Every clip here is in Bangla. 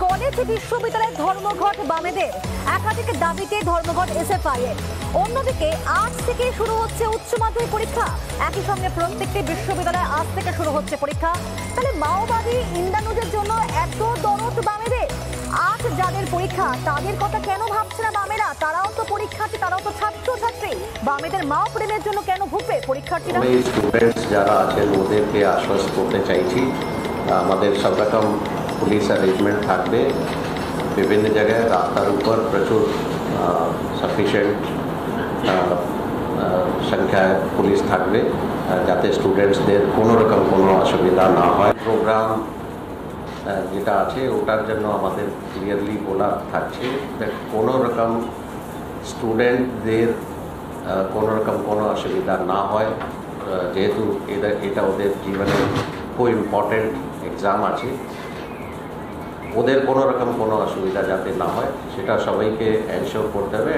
কলেজ বিশ্ববিদ্যালয়ের ধর্মঘট বামেদের একাধিক দাবিতে ধর্মঘট এসএফআই এর। অন্যদিকে আজ থেকে শুরু হচ্ছে উচ্চ মাধ্যমিক পরীক্ষা। একই সঙ্গে প্রত্যেকটি বিশ্ববিদ্যালয়ে আজ থেকে শুরু হচ্ছে পরীক্ষা। তাহলে মাওবাদী ইন্দানুজের জন্য এত দরদ বামেদের? আজ যাদের পরীক্ষা তাদের কথা কেন ভাবছে না বামেরা? তারাও তো পরীক্ষার্থী, তারাও তো ছাত্রছাত্রী। বামেদের মাও প্রেমের জন্য কেন ভুগবে পরীক্ষার্থীরা? স্টুডেন্টস যারা আছেন ওদেরকে আশ্বস্ত করতে চাইছি, আমাদের সব রকম পুলিশ অ্যারেঞ্জমেন্ট থাকবে। বিভিন্ন জায়গায় রাস্তার উপর প্রচুর সাফিসিয়েন্ট সংখ্যায় পুলিশ থাকবে, যাতে স্টুডেন্টসদের কোনো রকম কোনো অসুবিধা না হয়। প্রোগ্রাম যেটা আছে ওটার জন্য আমাদের ক্লিয়ারলি বলা থাকছে যে কোনো রকম স্টুডেন্টদের কোনো রকম কোনো অসুবিধা না হয়, যেহেতু এটা ওদের জীবনের খুব ইম্পর্টেন্ট এক্সাম আছে। ওদের কোনো রকম কোনো অসুবিধা যাতে না হয় সেটা সবাইকে এনশিওর করতে হবে।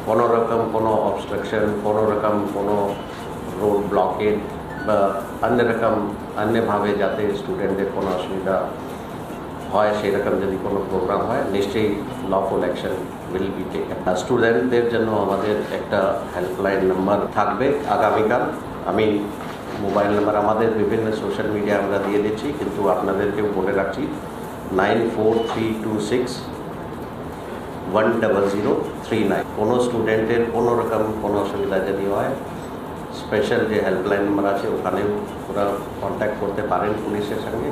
কোনো রকম কোনো অবস্ট্রাকশন, কোনো রকম কোনো রোড ব্লকেড বা অন্যভাবে যাতে স্টুডেন্টদের কোনো অসুবিধা হয় সেরকম যদি কোনো প্রোগ্রাম হয় নিশ্চয়ই lawful action will be taken. স্টুডেন্টদের জন্য আমাদের একটা হেল্পলাইন নাম্বার থাকবে আগামীকাল। আমি মোবাইল নাম্বার আমাদের বিভিন্ন সোশ্যাল মিডিয়া আমরা দিয়ে দিচ্ছি, কিন্তু আপনাদেরকেও বলে রাখছি 9432610039। কোনো স্টুডেন্টের কোনো রকম কোনো অসুবিধা যদি হয় স্পেশাল যে হেল্পলাইন নাম্বার আছে ওখানেও ওরা কন্ট্যাক্ট করতে পারেন পুলিশের সঙ্গে।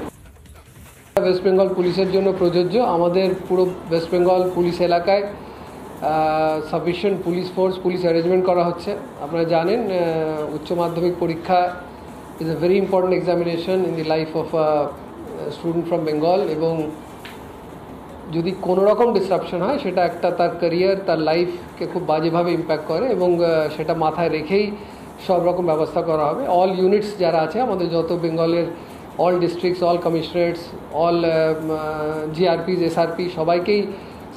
ওয়েস্ট বেঙ্গল পুলিশের জন্য প্রযোজ্য। আমাদের পুরো ওয়েস্ট বেঙ্গল পুলিশ এলাকায় sufficient police force, police arrangement করা হচ্ছে। আপনারা জানেন উচ্চ মাধ্যমিক পরীক্ষা is a very important examination in the life of student from Bengal, এবং যদি কোনো রকম ডিসরাপশন হয় সেটা একটা তার ক্যারিয়ার, তার লাইফকে খুব বাজেভাবে ইম্প্যাক্ট করে, এবং সেটা মাথায় রেখেই সব রকম ব্যবস্থা করা হবে। অল ইউনিটস যারা আছে আমাদের, যত বেঙ্গলের all districts, all commissionerates, all GRPs, SRP সবাইকেই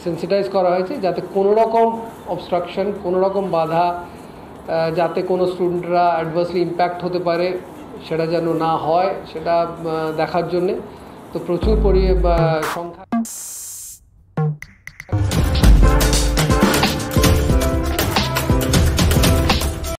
সেন্সিটাইজ করা হয়েছে যাতে কোনো রকম অবস্ট্রাকশন, কোনো রকম বাধা, যাতে কোনো স্টুডেন্টরা অ্যাডভার্সলি ইম্প্যাক্ট হতে পারে সেটা যেন না হয় সেটা দেখার জন্যে তো প্রচুর সংখ্যা